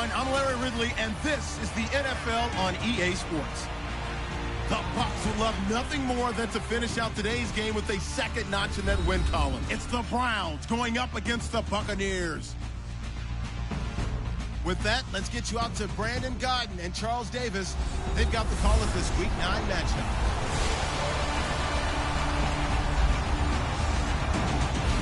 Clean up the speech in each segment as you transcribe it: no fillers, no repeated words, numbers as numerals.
everyone. I'm Larry Ridley, and this is the NFL on EA Sports. The Bucs would love nothing more than to finish out today's game with a second notch in that win column. It's the Browns going up against the Buccaneers. With that, let's get you out to Brandon Gaudin and Charles Davis. They've got the call of this Week 9 matchup.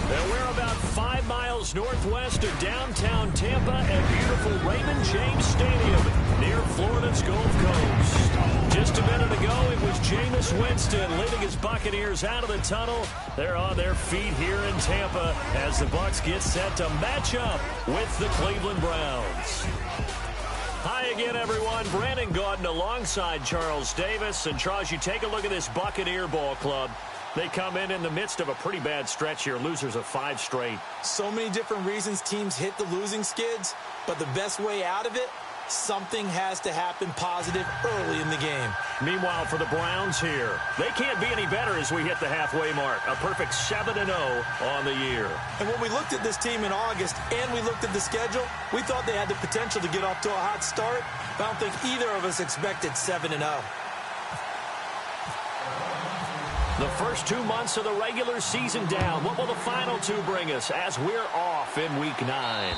And we're about 5 miles northwest of downtown Tampa at beautiful Raymond James Stadium near Florida's Gulf Coast. Just a minute ago, it was Jameis Winston leading his Buccaneers out of the tunnel. They're on their feet here in Tampa as the Bucs get set to match up with the Cleveland Browns. Hi again, everyone. Brandon Gaudin alongside Charles Davis. And Charles, you take a look at this Buccaneer ball club. They come in the midst of a pretty bad stretch here, losers of 5 straight. So many different reasons teams hit the losing skids, but the best way out of it, something has to happen positive early in the game. Meanwhile, for the Browns here, they can't be any better as we hit the halfway mark. A perfect 7-0 on the year. And when we looked at this team in August and we looked at the schedule, we thought they had the potential to get off to a hot start, but I don't think either of us expected 7-0. The first 2 months of the regular season down. What will the final 2 bring us as we're off in Week 9?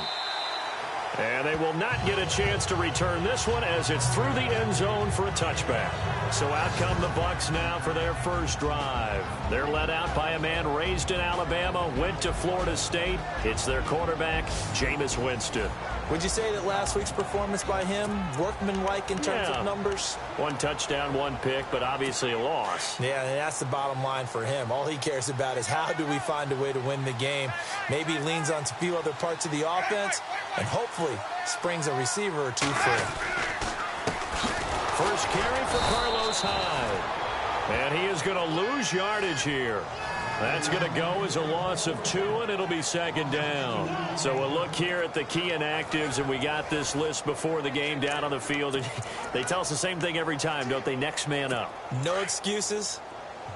And they will not get a chance to return this one as it's through the end zone for a touchback. So out come the Bucs now for their first drive. They're led out by a man raised in Alabama, went to Florida State. It's their quarterback, Jameis Winston. Would you say that last week's performance by him, workmanlike in terms of numbers? 1 touchdown, 1 pick, but obviously a loss. Yeah, and that's the bottom line for him. All he cares about is how do we find a way to win the game. Maybe he leans on a few other parts of the offense and hopefully springs a receiver or 2 free. First carry for Carlos Hyde. And he is going to lose yardage here. That's going to go as a loss of 2, and it'll be 2nd down. So we'll look here at the key inactives, and we got this list before the game down on the field. They tell us the same thing every time, don't they? Next man up. No excuses.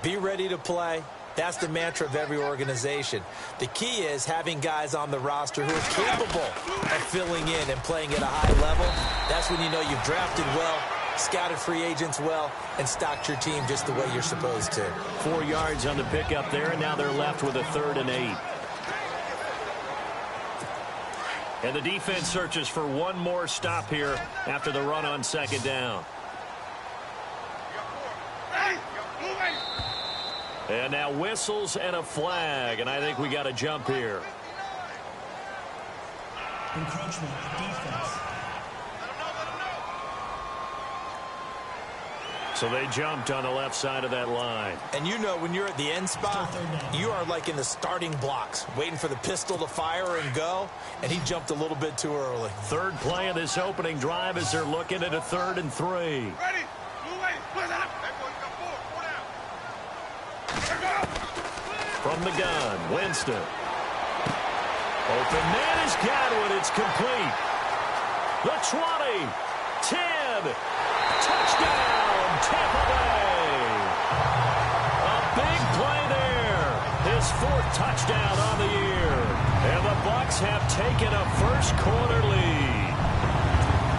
Be ready to play. That's the mantra of every organization. The key is having guys on the roster who are capable of filling in and playing at a high level. That's when you know you've drafted well, scouted free agents well, and stocked your team just the way you're supposed to. 4 yards on the pickup there, and now they're left with a 3rd and 8. And the defense searches for one more stop here after the run on 2nd down. And now whistles and a flag, and I think we got a jump here. Encroachment, defense. So they jumped on the left side of that line. And you know when you're at the end spot, you are like in the starting blocks, waiting for the pistol to fire and go, and he jumped a little bit too early. 3rd play of this opening drive as they're looking at a 3rd and 3. Ready? From the gun, Winston. Open man has got it. It's complete. The 20, 10, touchdown, Tampa Bay. A big play there. His 4th touchdown on the year. And the Bucs have taken a first-quarter lead.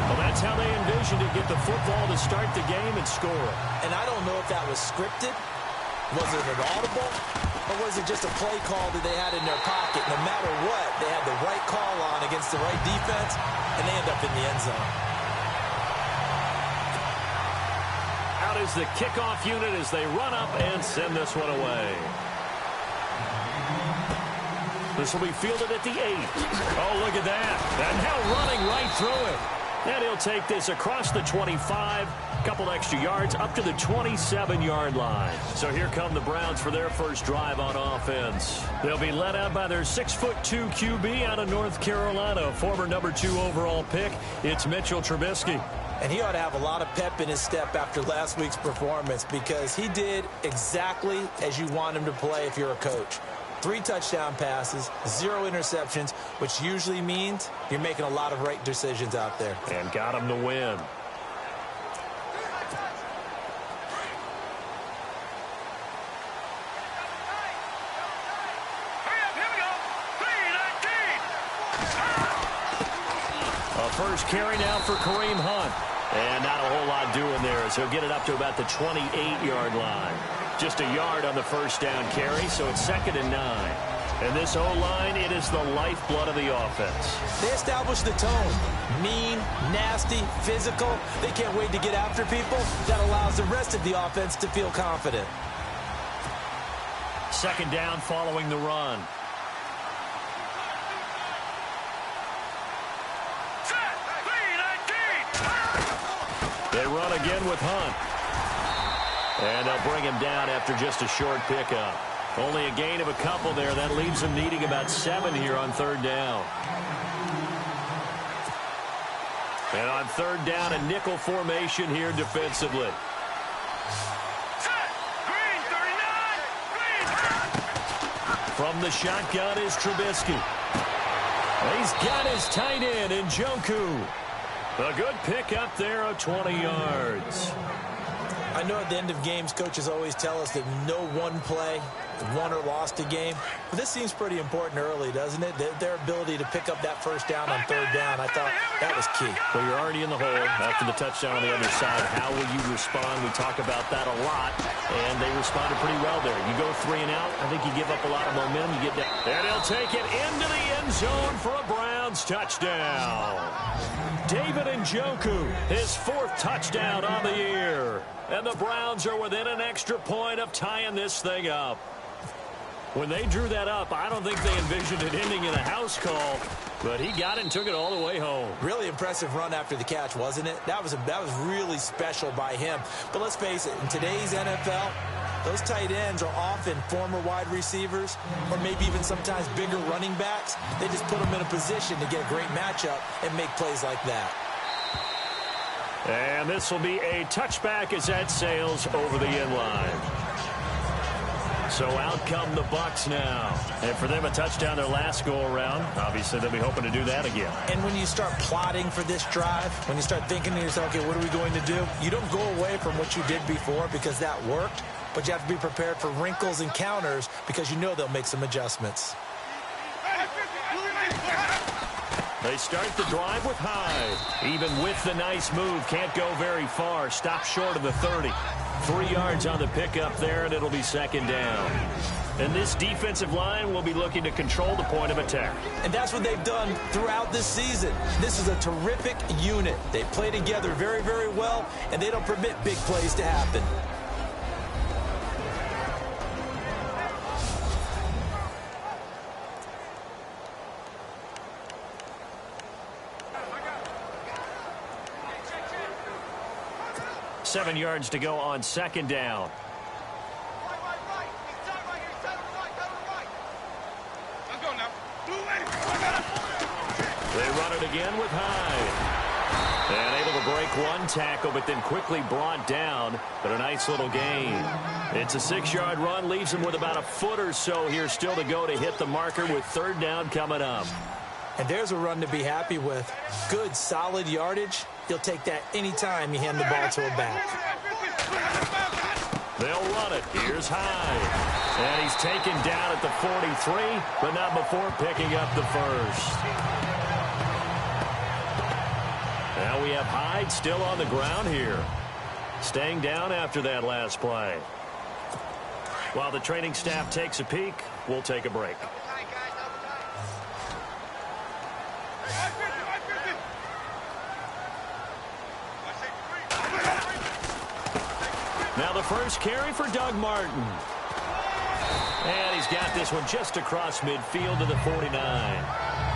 Well, that's how they envisioned it, get the football to start the game and score. And I don't know if that was scripted. Was it an audible? Or was it just a play call that they had in their pocket? No matter what, they had the right call on against the right defense, and they end up in the end zone. Out is the kickoff unit as they run up and send this one away. This will be fielded at the 8. Oh, look at that. And now running right through it. And he'll take this across the 25, a couple extra yards, up to the 27-yard line. So here come the Browns for their first drive on offense. They'll be led out by their 6'2" QB out of North Carolina, former number 2 overall pick. It's Mitchell Trubisky. And he ought to have a lot of pep in his step after last week's performance because he did exactly as you want him to play if you're a coach. 3 touchdown passes, 0 interceptions, which usually means you're making a lot of right decisions out there. And got him to win. A first carry now for Kareem Hunt. And not a whole lot doing there, so he'll get it up to about the 28-yard line. Just a yard on the first down carry, so it's 2nd and 9. And this O-line, it is the lifeblood of the offense. They established the tone. Mean, nasty, physical. They can't wait to get after people. That allows the rest of the offense to feel confident. 2nd down following the run. They run again with Hunt. And they'll bring him down after just a short pickup. Only a gain of a couple there. That leaves them needing about 7 here on 3rd down. And on 3rd down, a nickel formation here defensively. From the shotgun is Trubisky. He's got his tight end in Njoku. A good pickup there of 20 yards. I know at the end of games, coaches always tell us that no one play won or lost a game. But this seems pretty important early, doesn't it? Their ability to pick up that first down on 3rd down, I thought that was key. Well, you're already in the hole after the touchdown on the other side. How will you respond? We talk about that a lot, and they responded pretty well there. You go 3 and out, I think you give up a lot of momentum. You get down. And he'll take it into the end zone for a Browns touchdown. David Njoku, his 4th touchdown on the year. And the Browns are within an extra point of tying this thing up. When they drew that up, I don't think they envisioned it ending in a house call, but he got it and took it all the way home. Really impressive run after the catch, wasn't it? That was really special by him. But let's face it, in today's NFL, those tight ends are often former wide receivers or maybe even sometimes bigger running backs. They just put them in a position to get a great matchup and make plays like that. And this will be a touchback as that sails over the end line. So out come the Bucs now. And for them, a touchdown their last go-around. Obviously, they'll be hoping to do that again. And when you start plotting for this drive, when you start thinking to yourself, okay, what are we going to do? You don't go away from what you did before because that worked. But you have to be prepared for wrinkles and counters because you know they'll make some adjustments. They start the drive with Hyde. Even with the nice move, can't go very far. Stop short of the 30. 3 yards on the pickup there, and it'll be 2nd down. And this defensive line will be looking to control the point of attack. And that's what they've done throughout this season. This is a terrific unit. They play together very, very well, and they don't permit big plays to happen. Seven yards to go on 2nd down. They run it again with Hyde. And able to break one tackle, but then quickly brought down. But a nice little gain. It's a 6-yard run, leaves him with about a foot or so here still to go to hit the marker with 3rd down coming up. And there's a run to be happy with. Good, solid yardage. He'll take that anytime you hand the ball to a back. They'll run it. Here's Hyde. And he's taken down at the 43, but not before picking up the first. Now we have Hyde still on the ground here. Staying down after that last play. While the training staff takes a peek, we'll take a break. Now the first carry for Doug Martin. And he's got this one just across midfield to the 49.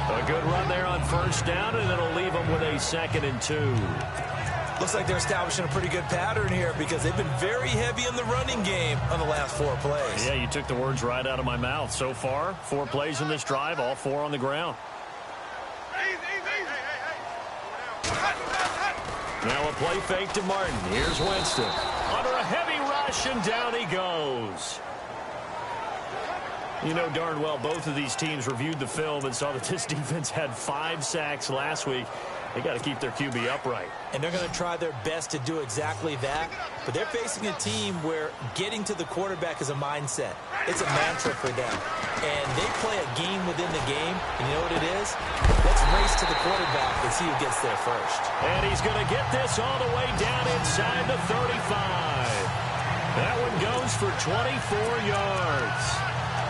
A good run there on 1st down, and it'll leave him with a 2nd and 2. Looks like they're establishing a pretty good pattern here because they've been very heavy in the running game on the last 4 plays. Yeah, you took the words right out of my mouth. So far, 4 plays in this drive, all 4 on the ground. Now a play fake to Martin. Here's Winston. Under a heavy rush, and down he goes. You know darn well both of these teams reviewed the film and saw that this defense had 5 sacks last week. They got to keep their QB upright. And they're going to try their best to do exactly that. But they're facing a team where getting to the quarterback is a mindset. It's a mantra for them. And they play a game within the game. And you know what it is? Let's race to the quarterback and see who gets there first. And he's going to get this all the way down inside the 35. That one goes for 24 yards.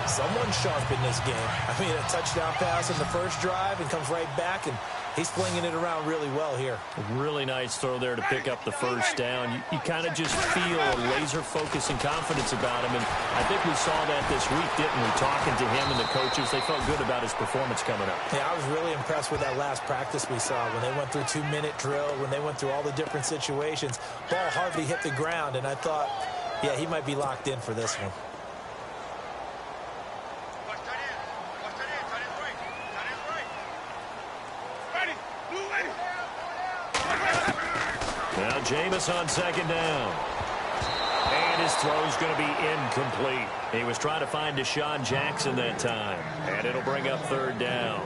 Someone sharp in this game. I mean, a touchdown pass in the first drive and comes right back, and he's flinging it around really well here. Really nice throw there to pick up the first down. You kind of just feel a laser focus and confidence about him, and I think we saw that this week, didn't we? Talking to him and the coaches, they felt good about his performance coming up. Yeah, I was really impressed with that last practice we saw when they went through 2-minute drill, when they went through all the different situations. Ball hardly hit the ground, and I thought, yeah, he might be locked in for this one. Now Jameis on second down. And his throw's going to be incomplete. He was trying to find Deshaun Jackson that time. And it'll bring up third down.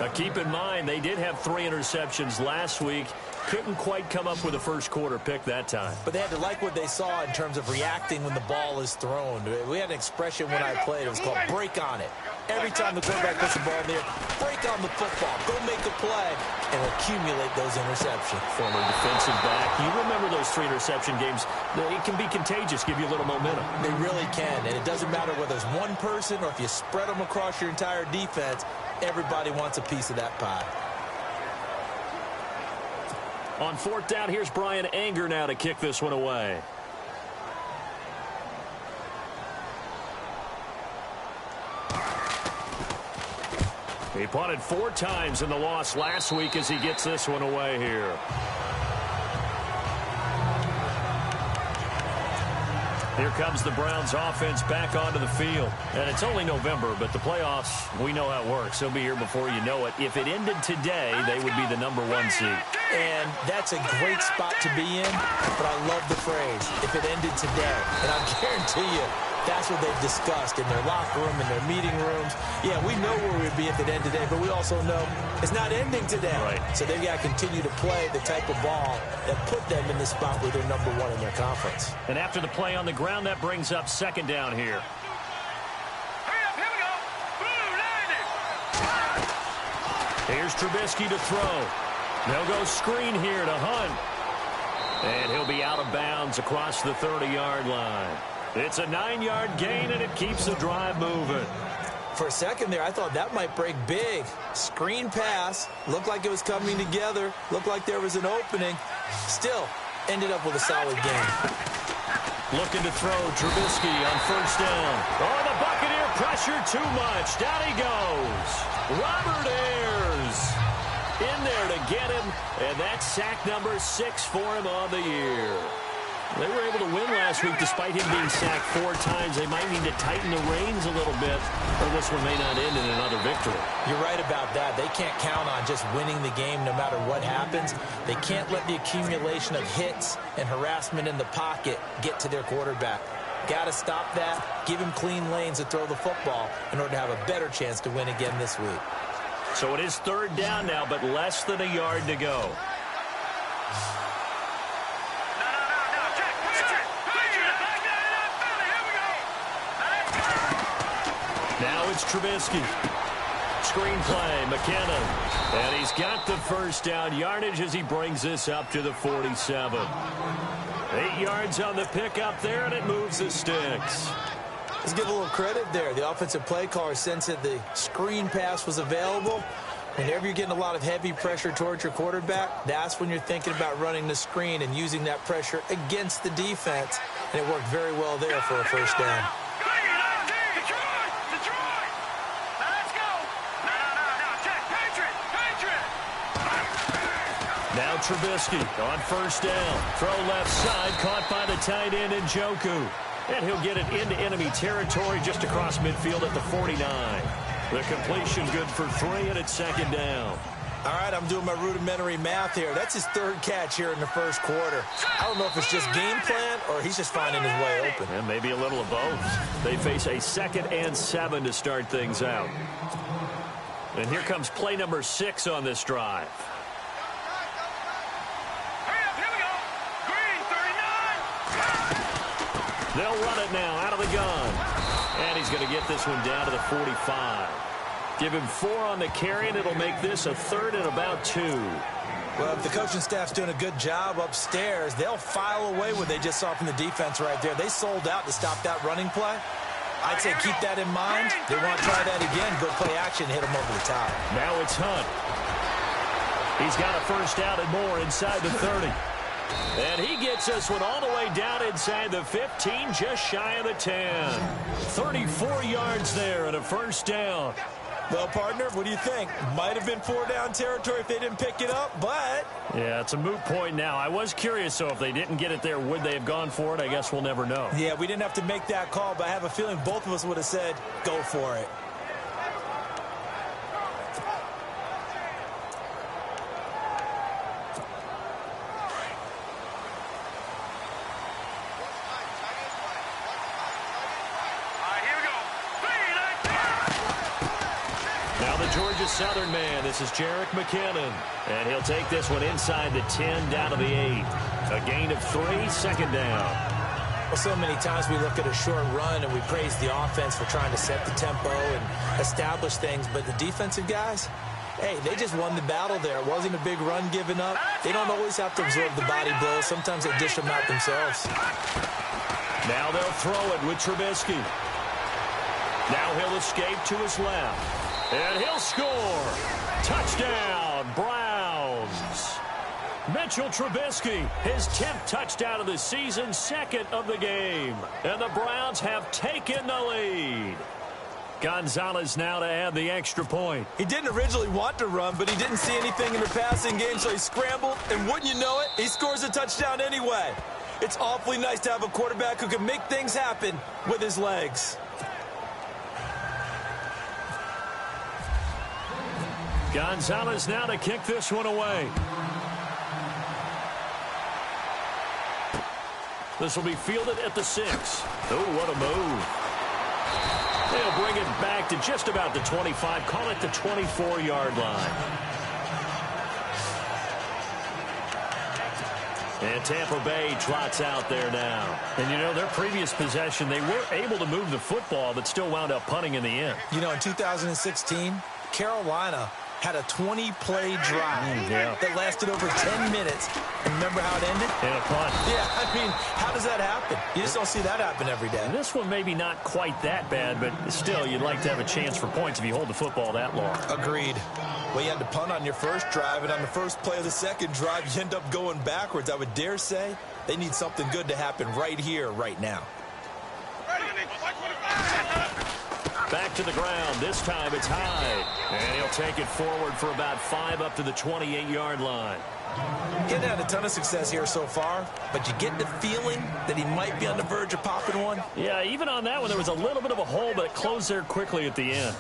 Now keep in mind, they did have 3 interceptions last week. Couldn't quite come up with a first quarter pick that time. But they had to like what they saw in terms of reacting when the ball is thrown. We had an expression when I played. It was called break on it. Every time the quarterback puts the ball in there, break on the football. Go make a play and accumulate those interceptions. Former defensive back. You remember those 3 interception games. It can be contagious, give you a little momentum. They really can. And it doesn't matter whether it's one person or if you spread them across your entire defense. Everybody wants a piece of that pie. On fourth down, here's Brian Anger now to kick this one away. He punted 4 times in the loss last week as he gets this one away here. Here comes the Browns offense back onto the field. And it's only November, but the playoffs, we know how it works. They'll be here before you know it. If it ended today, they would be the #1 seed. And that's a great spot to be in, but I love the phrase, if it ended today. And I guarantee you, that's what they've discussed in their locker room, in their meeting rooms. Yeah, we know where we'd be if it ended today, but we also know it's not ending today. Right. So they've got to continue to play the type of ball that put them in the spot where they're #1 in their conference. And after the play on the ground, that brings up second down here. Here's Trubisky to throw. They'll go screen here to Hunt. And he'll be out of bounds across the 30-yard line. It's a 9-yard gain, and it keeps the drive moving. For a second there, I thought that might break big. Screen pass. Looked like it was coming together. Looked like there was an opening. Still, ended up with a solid game. Looking to throw Trubisky on first down. Oh, the Buccaneer pressure too much. Down he goes. Robert Ayers in there to get him, and that's sack number 6 for him on the year. They were able to win last week despite him being sacked 4 times. They might need to tighten the reins a little bit, or this one may not end in another victory. You're right about that. They can't count on just winning the game no matter what happens. They can't let the accumulation of hits and harassment in the pocket get to their quarterback. Got to stop that, give him clean lanes to throw the football in order to have a better chance to win again this week. So it is third down now, but less than a yard to go. Now it's Trubisky. Screenplay, McKinnon. And he's got the first down yardage as he brings this up to the 47. 8 yards on the pickup there, and it moves the sticks. Let's give a little credit there. The offensive play caller sensed that the screen pass was available. Whenever you're getting a lot of heavy pressure towards your quarterback, that's when you're thinking about running the screen and using that pressure against the defense. And it worked very well there for a first down. Now Trubisky on first down. Throw left side, caught by the tight end Njoku. And he'll get it into enemy territory just across midfield at the 49. The completion good for 3, and it's second down. All right, I'm doing my rudimentary math here. That's his 3rd catch here in the first quarter. I don't know if it's just game plan or he's just finding his way open. And maybe a little of both. They face a 2nd and 7 to start things out. And here comes play number 6 on this drive. They'll run it now out of the gun. And he's going to get this one down to the 45. Give him 4 on the carry, and it'll make this a 3rd and about 2. Well, if the coaching staff's doing a good job upstairs, they'll file away what they just saw from the defense right there. They sold out to stop that running play. I'd say keep that in mind. They want to try that again. Go play action, hit them over the top. Now it's Hunt. He's got a first down and more inside the 30. And he gets this one all the way down inside the 15, just shy of the 10. 34 yards there and a first down. Well, partner, what do you think? Might have been 4-down territory if they didn't pick it up, but... Yeah, it's a moot point now. I was curious, so if they didn't get it there, would they have gone for it? I guess we'll never know. Yeah, we didn't have to make that call, but I have a feeling both of us would have said, go for it. Georgia Southern man, this is Jerick McKinnon. And he'll take this one inside the 10, down to the 8. A gain of 3, 2nd down. Well, so many times we look at a short run and we praise the offense for trying to set the tempo and establish things. But the defensive guys, hey, they just won the battle there. It wasn't a big run given up. They don't always have to absorb the body blows. Sometimes they dish them out themselves. Now they'll throw it with Trubisky. Now he'll escape to his left. And he'll score. Touchdown, Browns. Mitchell Trubisky, his 10th touchdown of the season, 2nd of the game. And the Browns have taken the lead. Gonzalez now to add the extra point. He didn't originally want to run, but he didn't see anything in the passing game, so he scrambled. And wouldn't you know it, he scores a touchdown anyway. It's awfully nice to have a quarterback who can make things happen with his legs. Gonzalez now to kick this one away. This will be fielded at the 6. Oh, what a move. They'll bring it back to just about the 25. Call it the 24-yard line. And Tampa Bay trots out there now. And, you know, their previous possession, they were able to move the football, but still wound up punting in the end. You know, in 2016, Carolina had a 20-play drive that lasted over 10 minutes. And remember how it ended? In a punt. Yeah, I mean, how does that happen? You just don't see that happen every day. And this one maybe not quite that bad, but still, you'd like to have a chance for points if you hold the football that long. Agreed. Well, you had to punt on your first drive, and on the first play of the second drive, you end up going backwards. I would dare say they need something good to happen right here, right now. Back to the ground. This time it's Hyde. And he'll take it forward for about 5 up to the 28-yard line. He hasn't had a ton of success here so far, but you get the feeling that he might be on the verge of popping one. Yeah, even on that one, there was a little bit of a hole, but it closed there quickly at the end.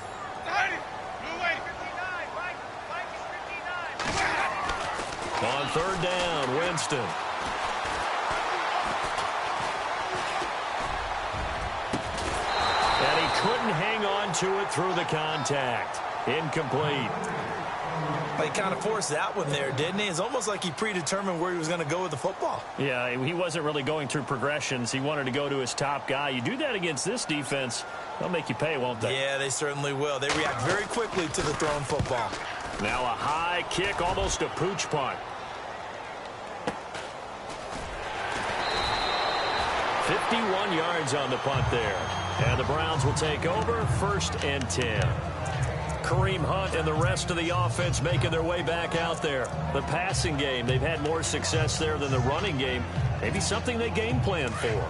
On 3rd down, Winston. And he couldn't hang on to it through the contact. Incomplete. Well, he kind of forced that one there, didn't he? It's almost like he predetermined where he was going to go with the football. Yeah, he wasn't really going through progressions. He wanted to go to his top guy. You do that against this defense, they'll make you pay, won't they? Yeah, they certainly will. They react very quickly to the thrown football. Now a high kick, almost a pooch punt. 51 yards on the punt there. And the Browns will take over, 1st and 10. Kareem Hunt and the rest of the offense making their way back out there. The passing game, they've had more success there than the running game. Maybe something they game plan for.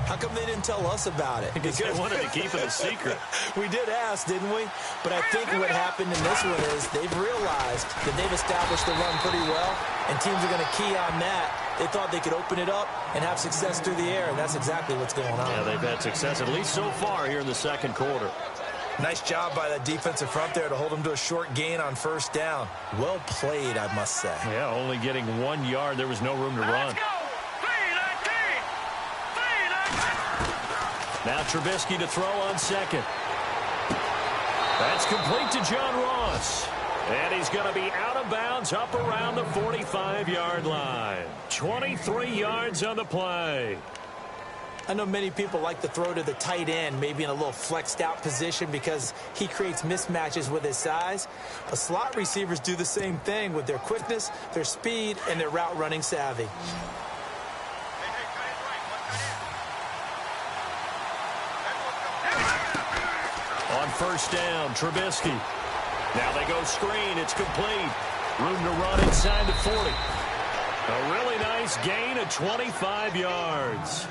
How come they didn't tell us about it? Because they wanted to keep it a secret. We did ask, didn't we? But I think what happened in this one is they've realized that they've established the run pretty well, and teams are going to key on that. They thought they could open it up and have success through the air, and that's exactly what's going on. Yeah, they've had success, at least so far here in the second quarter. Nice job by that defensive front there to hold them to a short gain on 1st down. Well played, I must say. Yeah, only getting 1 yard. There was no room to run. Now Trubisky to throw on 2nd. That's complete to John Ross. And he's going to be out of bounds up around the 45-yard line. 23 yards on the play. I know many people like to throw to the tight end, maybe in a little flexed out position because he creates mismatches with his size. But slot receivers do the same thing with their quickness, their speed, and their route running savvy. On first down, Trubisky. Now they go screen. It's complete. Room to run inside the 40. A really nice gain of 25 yards.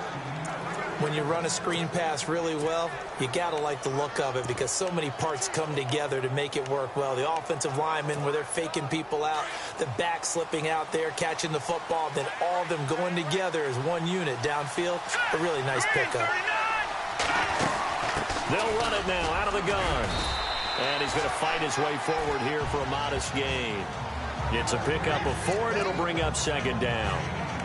When you run a screen pass really well, you got to like the look of it because so many parts come together to make it work well. The offensive linemen, where they're faking people out, the back slipping out there, catching the football, then all of them going together as one unit downfield. A really nice pickup. They'll run it now out of the gun. And he's going to fight his way forward here for a modest gain. It's a pickup of 4, and it'll bring up second down.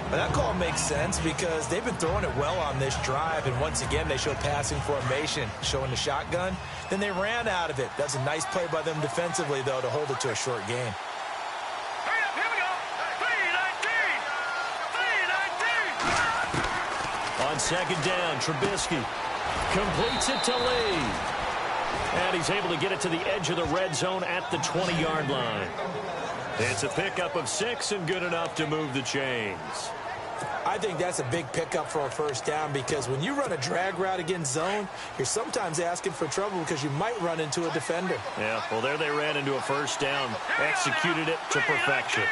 That call makes sense because they've been throwing it well on this drive, and once again they show passing formation, showing the shotgun. Then they ran out of it. That's a nice play by them defensively, though, to hold it to a short gain. On second down, Trubisky completes it to Lee. And he's able to get it to the edge of the red zone at the 20-yard line. It's a pickup of 6 and good enough to move the chains. I think that's a big pickup for a first down because when you run a drag route against zone, you're sometimes asking for trouble because you might run into a defender. Yeah, well, there they ran into a first down, executed it to perfection.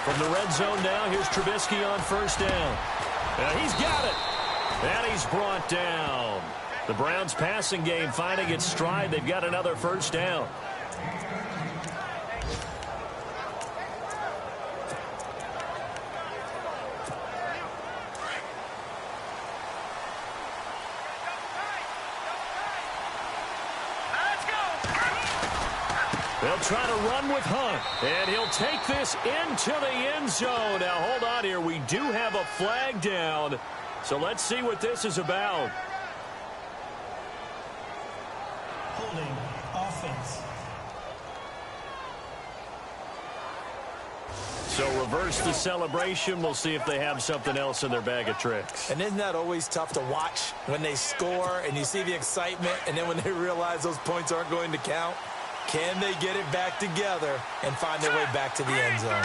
From the red zone now, here's Trubisky on first down. He's got it. And he's brought down. The Browns' passing game finding its stride. They've got another first down. They'll try to run with Hunt, and he'll take this into the end zone. Now, hold on here. We do have a flag down, so let's see what this is about. Holding offense. So reverse the celebration. We'll see if they have something else in their bag of tricks. And isn't that always tough to watch when they score and you see the excitement, and then when they realize those points aren't going to count? Can they get it back together and find their way back to the end zone?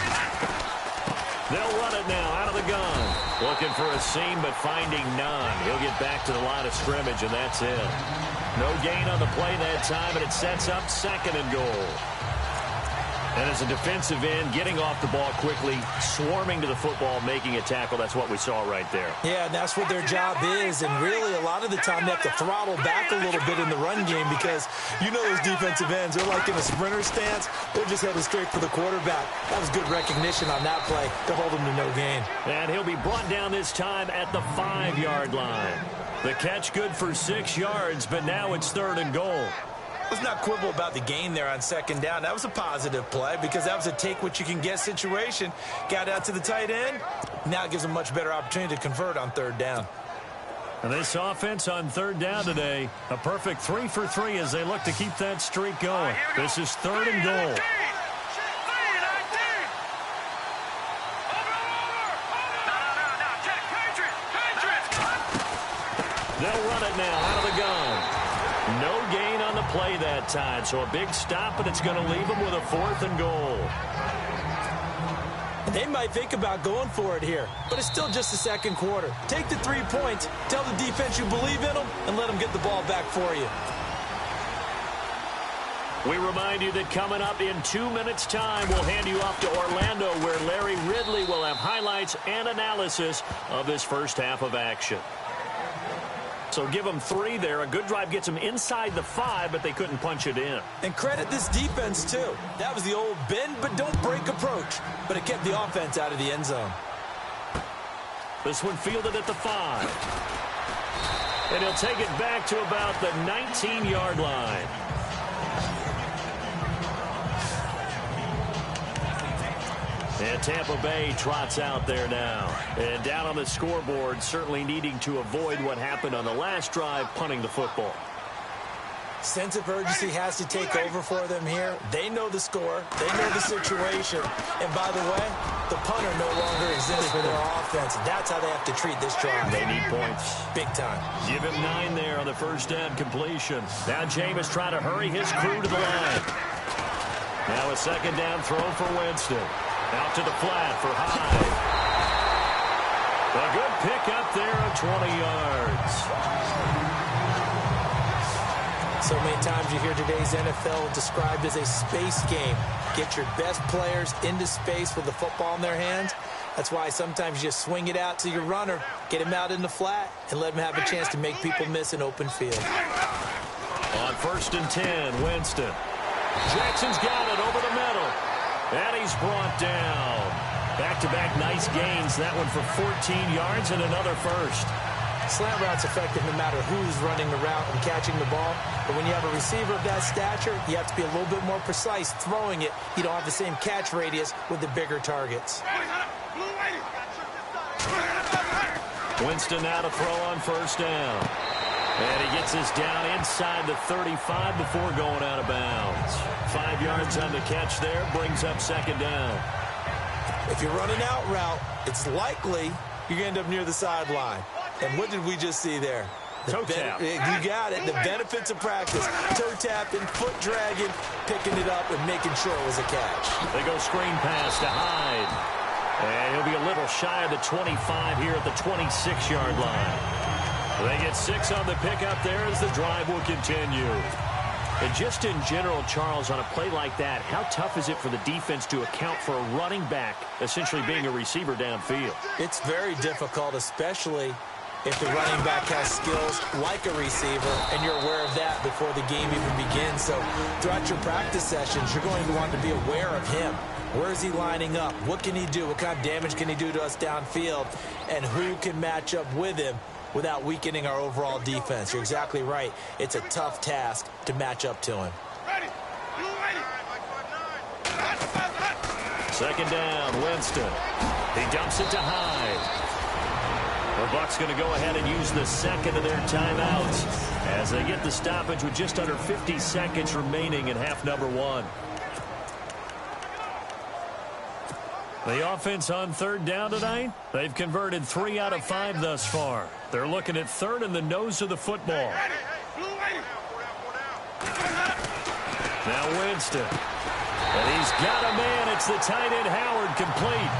They'll run it now out of the gun. Looking for a seam, but finding none. He'll get back to the line of scrimmage, and that's it. No gain on the play that time, and it sets up second and goal. And as a defensive end, getting off the ball quickly, swarming to the football, making a tackle, that's what we saw right there. Yeah, and that's what their job is. And really, a lot of the time, they have to throttle back a little bit in the run game because you know those defensive ends, they're like in a sprinter stance. They're just headed straight for the quarterback. That was good recognition on that play to hold him to no gain. And he'll be brought down this time at the 5-yard line. The catch good for 6 yards, but now it's third and goal. Let's not quibble about the gain there on second down. That was a positive play because that was a take-what-you-can-get situation. Got out to the tight end. Now it gives them a much better opportunity to convert on third down. And this offense on third down today, a perfect 3 for 3 as they look to keep that streak going. This is third and goal. They'll run it now out of the gun. No gain on the play that time, so a big stop, but it's going to leave them with a 4th and goal. They might think about going for it here, but it's still just the second quarter. Take the 3 points, tell the defense you believe in them, and let them get the ball back for you. We remind you that coming up in 2 minutes' time, we'll hand you off to Orlando, where Larry Ridley will have highlights and analysis of this first half of action. So give them 3 there. A good drive gets them inside the 5, but they couldn't punch it in. And credit this defense, too. That was the old bend but don't break approach, but it kept the offense out of the end zone. This one fielded at the 5. And he'll take it back to about the 19-yard line. And Tampa Bay trots out there now. And down on the scoreboard, certainly needing to avoid what happened on the last drive, punting the football. Sense of urgency has to take over for them here. They know the score. They know the situation. And by the way, the punter no longer exists for their offense. That's how they have to treat this drive. They need points. Big time. Give him 9 there on the first down completion. Now Jameis trying to hurry his crew to the line. Now a second down throw for Winston. Out to the flat for Hyde. A good pickup there of 20 yards. So many times you hear today's NFL described as a space game. Get your best players into space with the football in their hands. That's why sometimes you just swing it out to your runner, get him out in the flat, and let him have a chance to make people miss an open field. On 1st and 10, Winston. Jackson's got it over the middle. And he's brought down. Back-to-back nice gains. That one for 14 yards and another first. Slant route's effective no matter who's running the route and catching the ball. But when you have a receiver of that stature, you have to be a little bit more precise throwing it. You don't have the same catch radius with the bigger targets. Winston now to throw on 1st down. And he gets us down inside the 35 before going out of bounds. 5 yards on the catch there, brings up 2nd down. If you're running out route, it's likely you're going to end up near the sideline. And what did we just see there? Toe tap. You got it. The benefits of practice. Toe tapping, foot dragging, picking it up, and making sure it was a catch. They go screen pass to Hyde. And he'll be a little shy of the 25 here at the 26-yard line. They get 6 on the pickup there as the drive will continue. And just in general, Charles, on a play like that, how tough is it for the defense to account for a running back essentially being a receiver downfield? It's very difficult, especially if the running back has skills like a receiver, and you're aware of that before the game even begins. So throughout your practice sessions, you're going to want to be aware of him. Where is he lining up? What can he do? What kind of damage can he do to us downfield? And who can match up with him without weakening our overall defense? You're exactly right. It's a tough task to match up to him. 2nd down, Winston. He dumps it to Hyde. The Bucs going to go ahead and use the 2nd of their timeouts as they get the stoppage with just under 50 seconds remaining in half number 1. The offense on 3rd down tonight, they've converted 3 out of 5 thus far. They're looking at 3rd in the nose of the football. Now Winston. And he's got a man. It's the tight end Howard complete.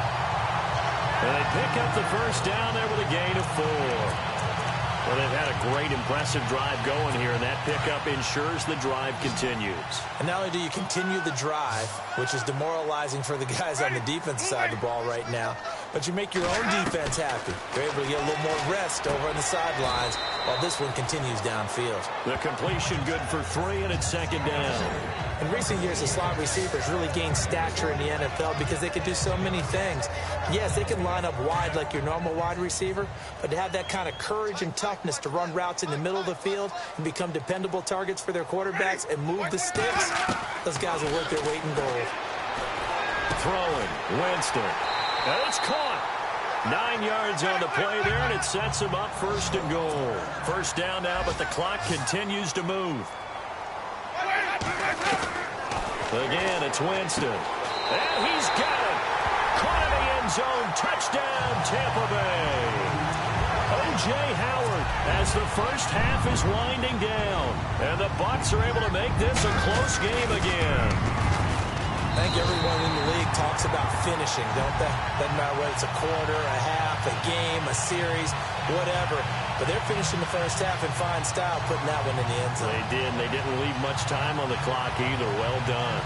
And they pick up the 1st down there with a gain of 4. Well, they've had a great, impressive drive going here, and that pickup ensures the drive continues. And not only do you continue the drive, which is demoralizing for the guys on the defensive side of the ball right now, but you make your own defense happy. You're able to get a little more rest over on the sidelines while this one continues downfield. The completion good for 3, and it's 2nd down. In recent years, the slot receivers really gained stature in the NFL because they could do so many things. Yes, they can line up wide like your normal wide receiver, but to have that kind of courage and toughness to run routes in the middle of the field and become dependable targets for their quarterbacks and move the sticks, those guys will work their weight in gold. Throwing, Winston. And it's caught. 9 yards on the play there, and it sets him up 1st and goal. 1st down now, but the clock continues to move. Again, it's Winston. And he's got it. Caught in the end zone. Touchdown, Tampa Bay. O.J. Howard as the first half is winding down. And the Bucs are able to make this a close game again. I think everyone in the league talks about finishing, don't they? Doesn't matter whether it's a quarter, a half, a game, a series, whatever. But they're finishing the first half in fine style, putting that one in the end zone. They did, and they didn't leave much time on the clock either. Well done.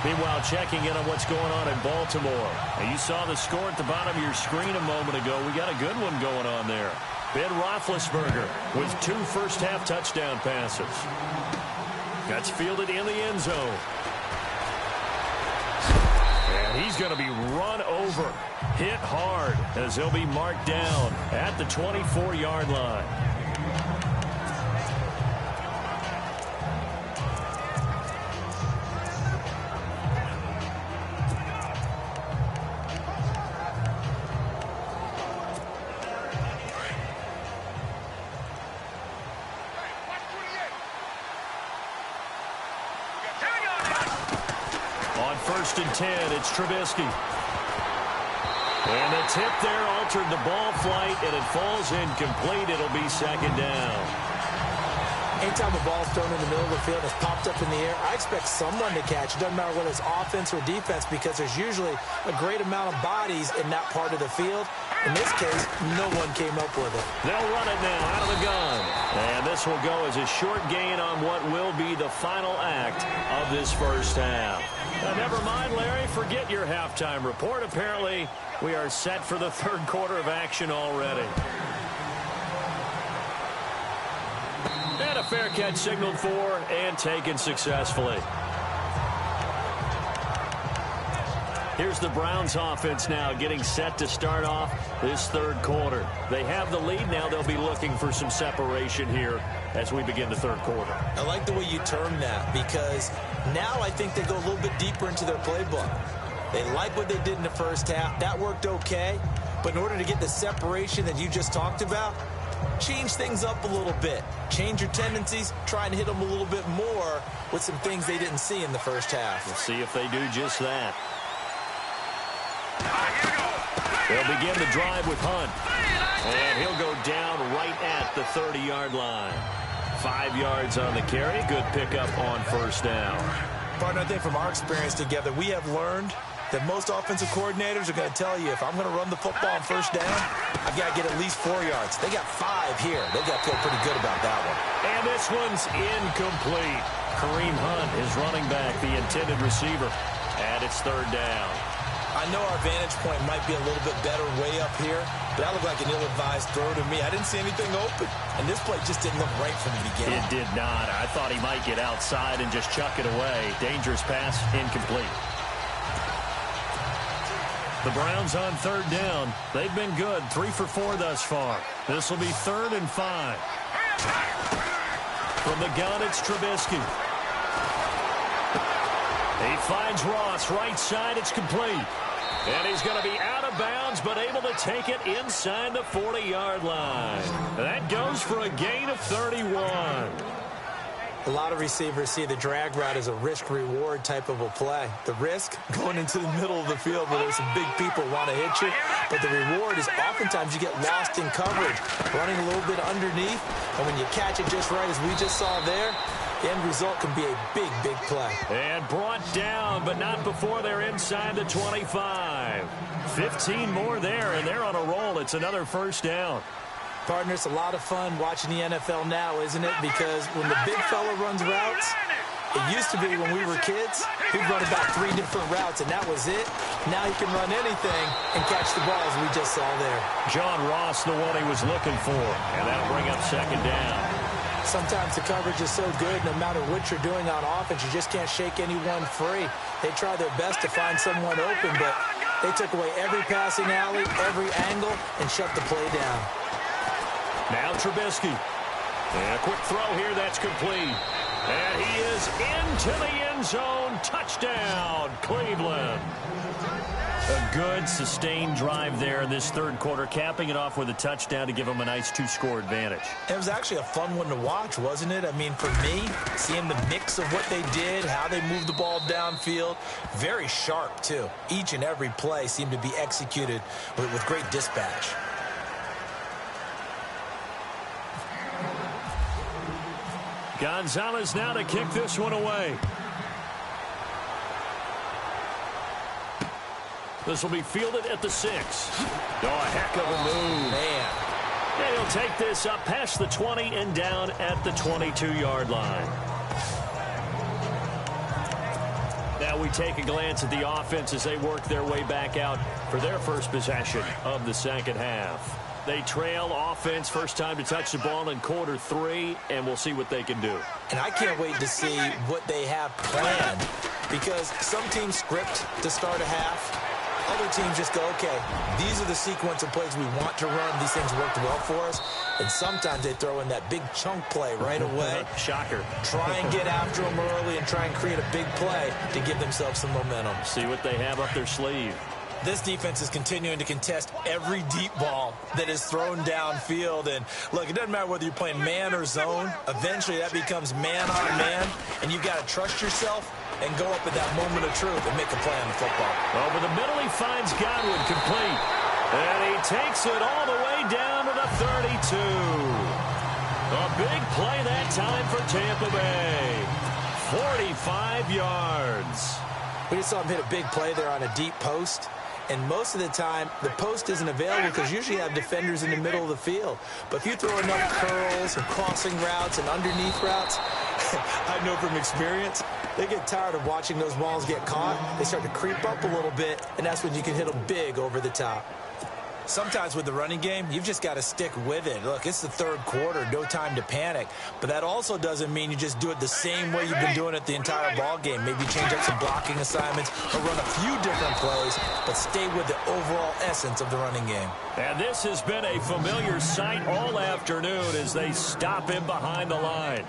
Meanwhile, checking in on what's going on in Baltimore. Now, you saw the score at the bottom of your screen a moment ago. We got a good one going on there. Ben Roethlisberger with 2 first-half touchdown passes. That's fielded in the end zone. And he's going to be run over, hit hard, as he'll be marked down at the 24-yard line. first and 10. It's Trubisky. And the tip there altered the ball flight, and it falls incomplete. It'll be second down. Anytime a ball is thrown in the middle of the field, it's popped up in the air, I expect someone to catch. It doesn't matter whether it's offense or defense, because there's usually a great amount of bodies in that part of the field. In this case, no one came up with it. They'll run it now out of the gun. And this will go as a short gain on what will be the final act of this first half. Never mind, Larry, forget your halftime report. Apparently, we are set for the third quarter of action already. And a fair catch signaled for and taken successfully. Here's the Browns offense now getting set to start off this third quarter. They have the lead now. They'll be looking for some separation here as we begin the third quarter. I like the way you term that, because now I think they go a little bit deeper into their playbook. They like what they did in the first half. That worked okay. But in order to get the separation that you just talked about, change things up a little bit. Change your tendencies. Try and hit them a little bit more with some things they didn't see in the first half. We'll see if they do just that. They'll begin the drive with Hunt. And he'll go down right at the 30-yard line. 5 yards on the carry. Good pickup on first down. Partner, I think from our experience together, we have learned that most offensive coordinators are going to tell you, if I'm going to run the football on first down, I've got to get at least 4 yards. They got 5 here. They got to feel pretty good about that one. And this one's incomplete. Kareem Hunt is running back, the intended receiver. And it's third down. I know our vantage point might be a little bit better way up here, but that looked like an ill-advised throw to me. I didn't see anything open, and this play just didn't look right from the beginning. It did not. I thought he might get outside and just chuck it away. Dangerous pass, incomplete. The Browns on third down. They've been good, 3 for 4 thus far. This will be 3rd and 5. From the gun, it's Trubisky. He finds Ross, right side, it's complete. And he's going to be out of bounds, but able to take it inside the 40-yard line. That goes for a gain of 31. A lot of receivers see the drag route as a risk-reward type of a play. The risk, going into the middle of the field where there's some big people who want to hit you. But the reward is oftentimes you get lost in coverage, running a little bit underneath. And when you catch it just right, as we just saw there, the end result can be a big, big play. And brought down, but not before they're inside the 25. 15 more there, and they're on a roll. It's another first down. Partner, it's a lot of fun watching the NFL now, isn't it? Because when the big fella runs routes, it used to be when we were kids, he'd run about 3 different routes, and that was it. Now he can run anything and catch the ball, as we just saw there. John Ross, the one he was looking for, and that'll bring up second down. Sometimes the coverage is so good, no matter what you're doing on offense, you just can't shake anyone free. They try their best to find someone open, but they took away every passing alley, every angle, and shut the play down. Now Trubisky. And a quick throw here, that's complete. And he is into the end zone. Touchdown, Cleveland. A good, sustained drive there in this third quarter, capping it off with a touchdown to give them a nice 2-score advantage. It was actually a fun one to watch, wasn't it? I mean, for me, seeing the mix of what they did, how they moved the ball downfield, very sharp, too. Each and every play seemed to be executed with great dispatch. Gonzalez now to kick this one away. This will be fielded at the 6. Oh, a heck of a move. Man. And he'll take this up past the 20 and down at the 22-yard line. Now we take a glance at the offense as they work their way back out for their first possession of the second half. They trail offense, first time to touch the ball in quarter 3, and we'll see what they can do. And I can't wait to see what they have planned, because some teams script to start a half. Other teams just go, okay, these are the sequence of plays we want to run. These things worked well for us. And sometimes they throw in that big chunk play right away. Shocker. Try and get after them early and try and create a big play to give themselves some momentum. See what they have up their sleeve. This defense is continuing to contest every deep ball that is thrown downfield. And, look, it doesn't matter whether you're playing man or zone. Eventually that becomes man on man, and you've got to trust yourself and go up at that moment of truth and make a play on the football. Over the middle, he finds Godwin complete. And he takes it all the way down to the 32. A big play that time for Tampa Bay. 45 yards. We just saw him hit a big play there on a deep post. And most of the time, the post isn't available because usually you have defenders in the middle of the field. But if you throw enough curls and crossing routes and underneath routes, I know from experience, they get tired of watching those balls get caught. They start to creep up a little bit, and that's when you can hit them big over the top. Sometimes with the running game, you've just got to stick with it. Look, it's the third quarter, no time to panic. But that also doesn't mean you just do it the same way you've been doing it the entire ball game. Maybe change up some blocking assignments or run a few different plays, but stay with the overall essence of the running game. And this has been a familiar sight all afternoon as they stop him behind the line.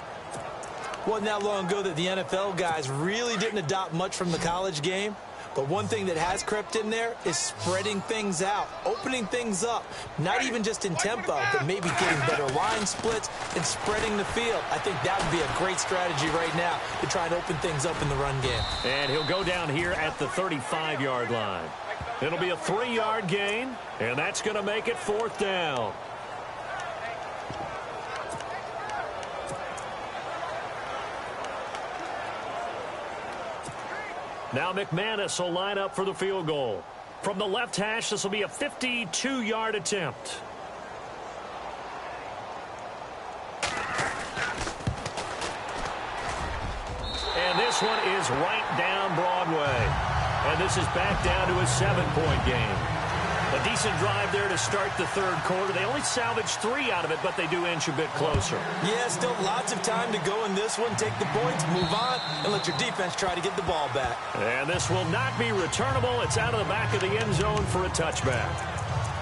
Wasn't that long ago that the NFL guys really didn't adopt much from the college game. But one thing that has crept in there is spreading things out, opening things up, not even just in tempo, but maybe getting better line splits and spreading the field. I think that would be a great strategy right now to try and open things up in the run game. And he'll go down here at the 35-yard line. It'll be a 3-yard gain, and that's going to make it 4th down. Now McManus will line up for the field goal. From the left hash, this will be a 52-yard attempt. And this one is right down Broadway. And this is back down to a 7-point game. A decent drive there to start the third quarter. They only salvaged 3 out of it, but they do inch a bit closer. Yeah, still lots of time to go in this one. Take the points, move on, and let your defense try to get the ball back. And this will not be returnable. It's out of the back of the end zone for a touchback.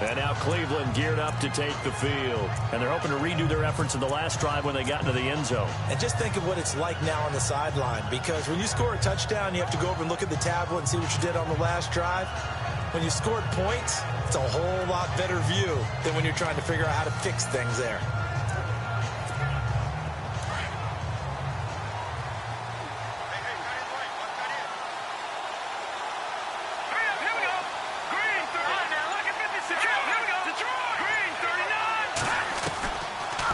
And now Cleveland geared up to take the field. And they're hoping to redo their efforts in the last drive when they got into the end zone. And just think of what it's like now on the sideline, because when you score a touchdown, you have to go over and look at the tablet and see what you did on the last drive. When you scored points, it's a whole lot better view than when you're trying to figure out how to fix things there.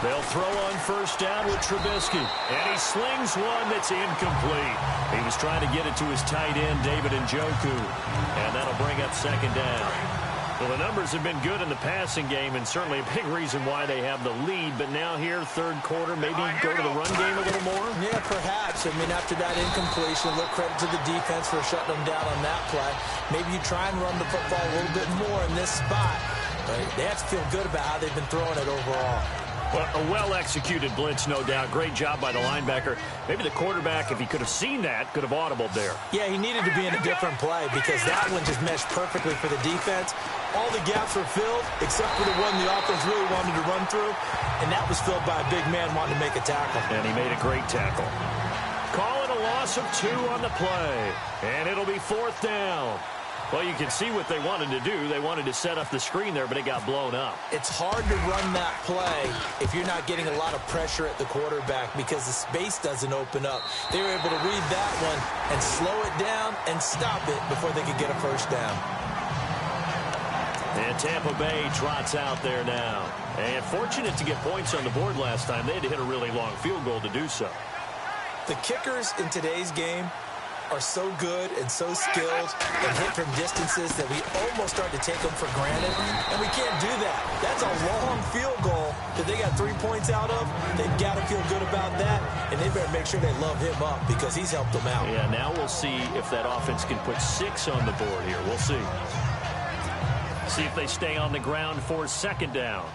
They'll throw on first down with Trubisky. And he slings one that's incomplete. He was trying to get it to his tight end, David Njoku. And that'll bring up 2nd down. Well, the numbers have been good in the passing game, and certainly a big reason why they have the lead. But now here, third quarter, maybe go to the run game a little more? Yeah, perhaps. I mean, after that incompletion, a little credit to the defense for shutting them down on that play. Maybe you try and run the football a little bit more in this spot. But they have to feel good about how they've been throwing it overall. Well, a well-executed blitz, no doubt. Great job by the linebacker. Maybe the quarterback, if he could have seen that, could have audibled there. Yeah, he needed to be in a different play because that one just meshed perfectly for the defense. All the gaps were filled except for the one the offense really wanted to run through, and that was filled by a big man wanting to make a tackle. And he made a great tackle. Call it a loss of 2 on the play, and it'll be 4th down. Well, you can see what they wanted to do. They wanted to set up the screen there, but it got blown up. It's hard to run that play if you're not getting a lot of pressure at the quarterback because the space doesn't open up. They were able to read that one and slow it down and stop it before they could get a first down. And Tampa Bay trots out there now. And fortunate to get points on the board last time. They had to hit a really long field goal to do so. The kickers in today's game are so good and so skilled and hit from distances that we almost start to take them for granted, and we can't do that. That's a long field goal that they got 3 points out of. They've got to feel good about that, and they better make sure they love him up because he's helped them out. Yeah, now we'll see if that offense can put 6 on the board here. We'll see. See if they stay on the ground for 2nd down.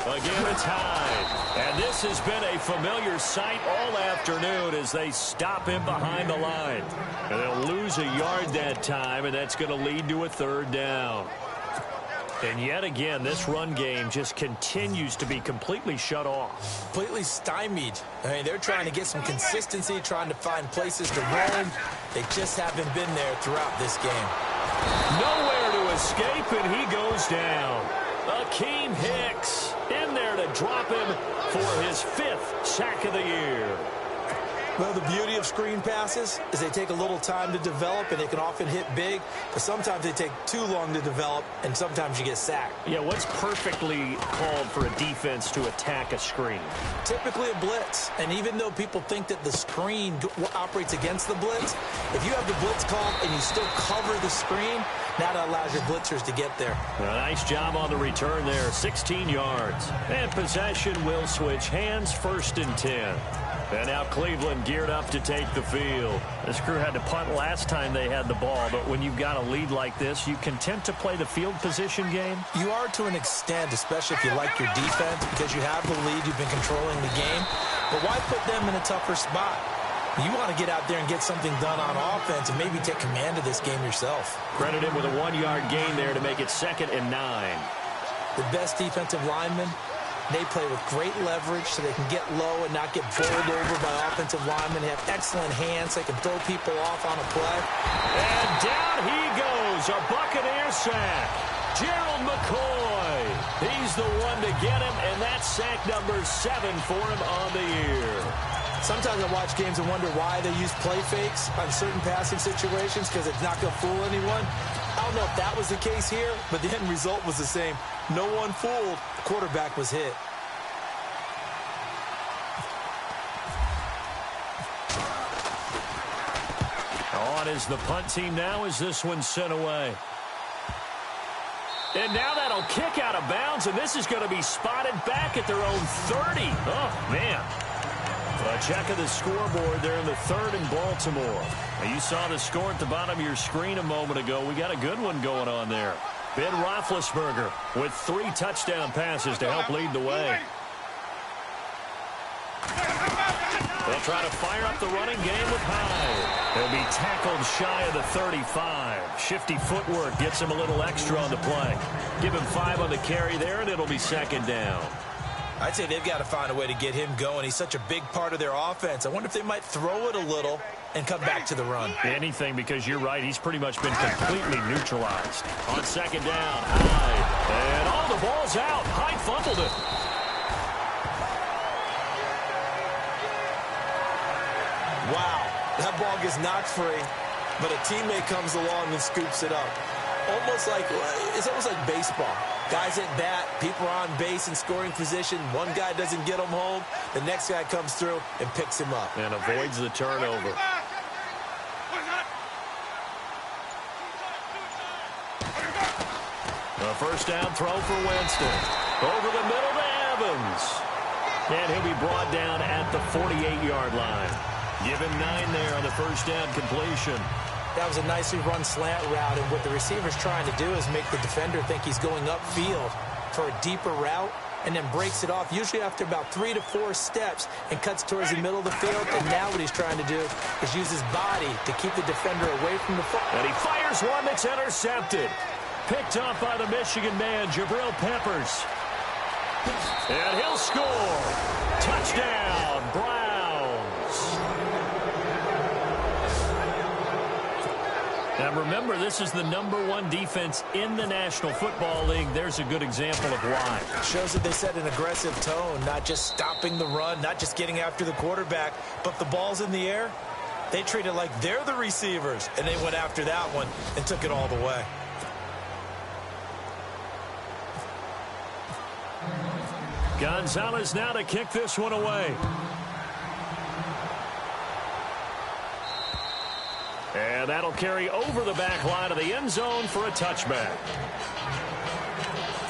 Again, it's tied. And this has been a familiar sight all afternoon as they stop him behind the line. And they'll lose a yard that time, and that's going to lead to a 3rd down. And yet again, this run game just continues to be completely shut off. Completely stymied. I mean, they're trying to get some consistency, trying to find places to roam. They just haven't been there throughout this game. Nowhere to escape, and he goes down. Akeem Hicks. In there to drop him for his 5th sack of the year. Well, the beauty of screen passes is they take a little time to develop, and they can often hit big, but sometimes they take too long to develop, and sometimes you get sacked. Yeah, what's perfectly called for a defense to attack a screen? Typically a blitz, and even though people think that the screen operates against the blitz, if you have the blitz called and you still cover the screen, that allows your blitzers to get there. A nice job on the return there, 16 yards. And possession will switch hands, 1st and 10. And now Cleveland geared up to take the field. This crew had to punt last time they had the ball, but when you've got a lead like this, you content to play the field position game? You are to an extent, especially if you like your defense, because you have the lead, you've been controlling the game. But why put them in a tougher spot? You want to get out there and get something done on offense and maybe take command of this game yourself. Credit him with a 1-yard gain there to make it 2nd and 9. The best defensive linemen, they play with great leverage so they can get low and not get bowled over by offensive linemen. They have excellent hands. They can throw people off on a play. And down he goes, a Buccaneer sack. Gerald McCoy. He's the one to get him, and that's sack number 7 for him on the year. Sometimes I watch games and wonder why they use play fakes on certain passing situations, because it's not going to fool anyone. I don't know if that was the case here, but the end result was the same. No one fooled. The quarterback was hit. On is the punt team now as this one's sent away. And now that'll kick out of bounds, and this is going to be spotted back at their own 30. Oh, man. A check of the scoreboard there in the 3rd in Baltimore. Now, you saw the score at the bottom of your screen a moment ago. We got a good one going on there. Ben Roethlisberger with 3 touchdown passes to help lead the way. They'll try to fire up the running game with Hyde. He'll be tackled shy of the 35. Shifty footwork gets him a little extra on the play. Give him 5 on the carry there, and it'll be 2nd down. I'd say they've got to find a way to get him going. He's such a big part of their offense. I wonder if they might throw it a little and come back to the run. Anything, because you're right. He's pretty much been completely neutralized. On 2nd down, Hyde. And all the ball's out. Hyde fumbled it. Wow. That ball gets knocked free, but a teammate comes along and scoops it up. It's almost like baseball. Guys at bat, people are on base in scoring position. One guy doesn't get him home. The next guy comes through and picks him up. And avoids the turnover. A 1st down throw for Winston. Over the middle to Evans. And he'll be brought down at the 48-yard line. Give him 9 there on the 1st down completion. That was a nicely run slant route, and what the receiver's trying to do is make the defender think he's going upfield for a deeper route, and then breaks it off, usually after about 3 to 4 steps, and cuts towards the middle of the field. And now what he's trying to do is use his body to keep the defender away from the football. And he fires one that's intercepted. Picked up by the Michigan man, Jabril Peppers. And he'll score. Touchdown, Browns. Now remember, this is the #1 defense in the National Football League. There's a good example of why. Shows that they set an aggressive tone, not just stopping the run, not just getting after the quarterback, but the ball's in the air. They treat it like they're the receivers, and they went after that one and took it all the way. Gonzalez now to kick this one away. And that'll carry over the back line of the end zone for a touchback.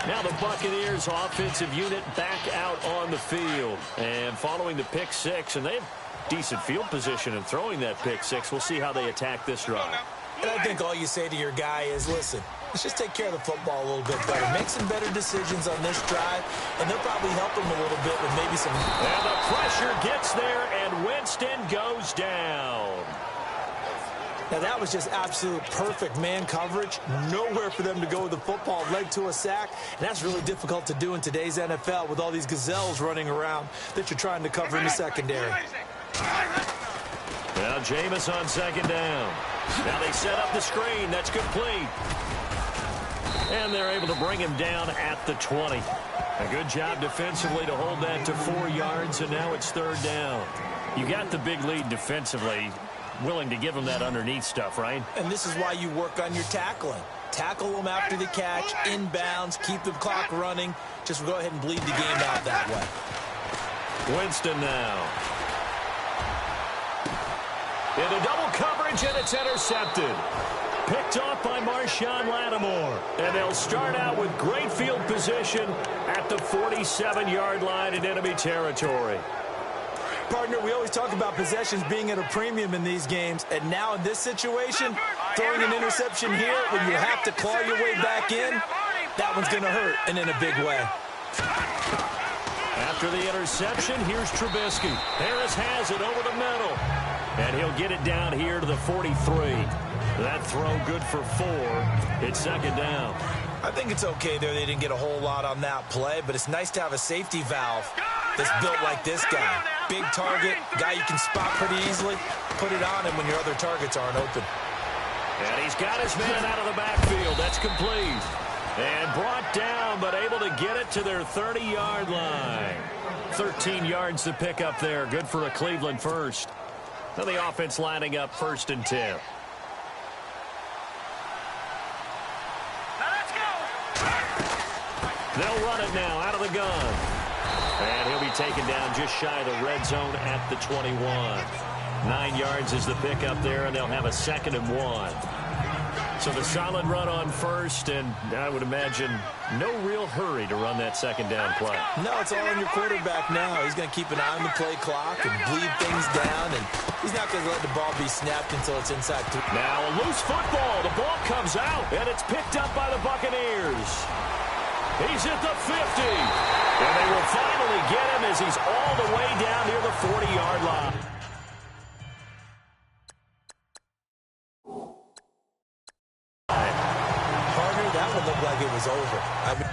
Now the Buccaneers offensive unit back out on the field. And following the pick 6, and they have decent field position in throwing that pick 6. We'll see how they attack this drive. And I think all you say to your guy is, listen, let's just take care of the football a little bit better. Make some better decisions on this drive, and they'll probably help him a little bit with maybe some... And the pressure gets there, and Winston goes down. Now, that was just absolute perfect man coverage. Nowhere for them to go with the football, led to a sack. And that's really difficult to do in today's NFL with all these gazelles running around that you're trying to cover in the secondary. Now, Jameis on 2nd down. Now they set up the screen. That's complete. And they're able to bring him down at the 20. A good job defensively to hold that to 4 yards, and now it's 3rd down. You got the big lead defensively, willing to give them that underneath stuff, right? And this is why you work on your tackling. Tackle them after the catch, inbounds, keep the clock running. Just go ahead and bleed the game out that way. Winston now. Into double coverage, and it's intercepted. Picked off by Marshawn Lattimore. And they'll start out with great field position at the 47-yard line in enemy territory. Partner, we always talk about possessions being at a premium in these games. And now in this situation, throwing an interception here when you have to claw your way back in, that one's going to hurt, and in a big way. After the interception, here's Trubisky. Harris has it over the middle. And he'll get it down here to the 43. That throw good for 4. It's 2nd down. I think it's okay there. They didn't get a whole lot on that play, but it's nice to have a safety valve that's built like this guy. Big target, guy you can spot pretty easily. Put it on him when your other targets aren't open. And he's got his man out of the backfield. That's complete. And brought down, but able to get it to their 30-yard line. 13 yards to pick up there. Good for a Cleveland first. Now the offense lining up 1st and 10. They'll run it now out of the gun. And he'll be taken down just shy of the red zone at the 21. 9 yards is the pickup there, and they'll have a 2nd and 1. So the solid run on 1st, and I would imagine no real hurry to run that 2nd down play. No, it's all on your quarterback now. He's going to keep an eye on the play clock and bleed things down, and he's not going to let the ball be snapped until it's inside 3. Now a loose football. The ball comes out, and it's picked up by the Buccaneers. He's at the 50. And they will finally get him as he's all the way down near the 40-yard line. Partner, that one looked like it was over. I mean,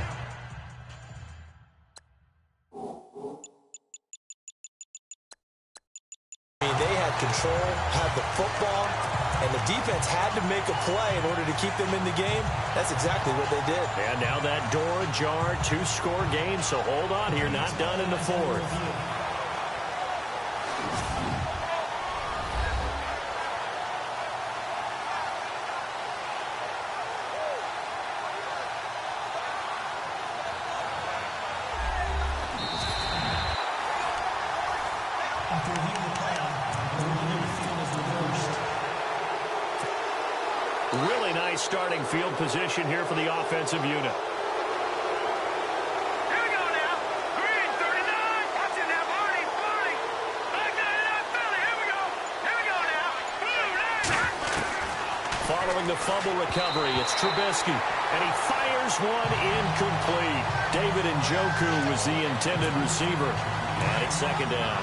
they had control, had the football, and the defense had to make a play in order to keep them in the game. That's exactly what they did. And now that door ajar, 2-score game, so hold on here, not done in the 4th. After reviewing the play, the ruling of the field is reversed. Really nice starting field position here for the offensive unit. Here we go now. Green, 39. Watching that, Marty. Back that up, Philly. Here we go. Here we go now. Blue, Following the fumble recovery, it's Trubisky. And he fires one incomplete. David Njoku was the intended receiver. And it's 2nd down.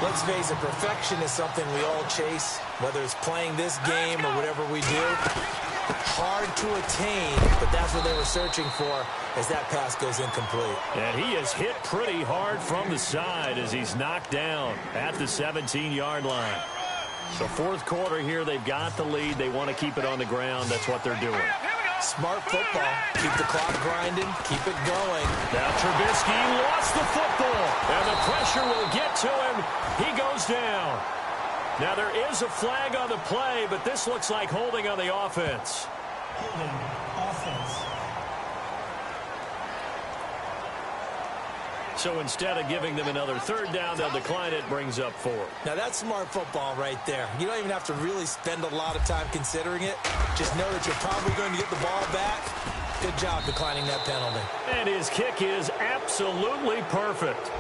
Let's face it, perfection is something we all chase, whether it's playing this game or whatever we do. Hard to attain, but that's what they were searching for as that pass goes incomplete. And he is hit pretty hard from the side as he's knocked down at the 17-yard line. So 4th quarter here, they've got the lead. They want to keep it on the ground. That's what they're doing. Smart football. Keep the clock grinding. Keep it going. Now Trubisky lost the football. And the pressure will get to him. He goes down. Now there is a flag on the play, but this looks like holding on the offense. Holding offense. So instead of giving them another 3rd down, they'll decline it, brings up 4. Now that's smart football right there. You don't even have to really spend a lot of time considering it. Just know that you're probably going to get the ball back. Good job declining that penalty. And his kick is absolutely perfect.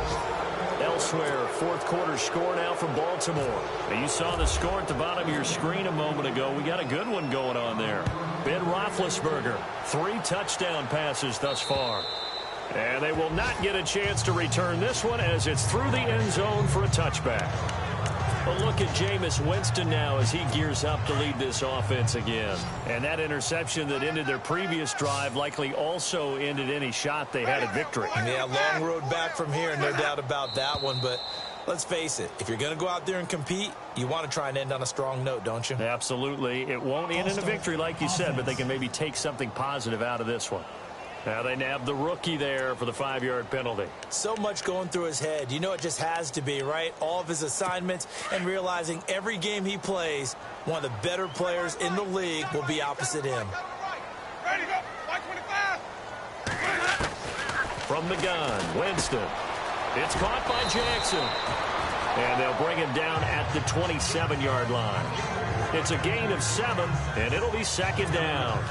Elsewhere, 4th quarter score now from Baltimore. Now you saw the score at the bottom of your screen a moment ago. We got a good one going on there. Ben Roethlisberger, 3 touchdown passes thus far. And they will not get a chance to return this one as it's through the end zone for a touchback. A look at Jameis Winston now as he gears up to lead this offense again. And that interception that ended their previous drive likely also ended any shot they had at victory. Yeah, long road back from here, no doubt about that one. But let's face it, if you're going to go out there and compete, you want to try and end on a strong note, don't you? Absolutely. It won't end in a victory like you said, but they can maybe take something positive out of this one. Now they nabbed the rookie there for the 5-yard penalty. So much going through his head. You know it just has to be, right? All of his assignments and realizing every game he plays, one of the better players in the league will be opposite him. Ready to go. 525. From the gun, Winston. It's caught by Jackson. And they'll bring him down at the 27-yard line. It's a gain of 7, and it'll be second down.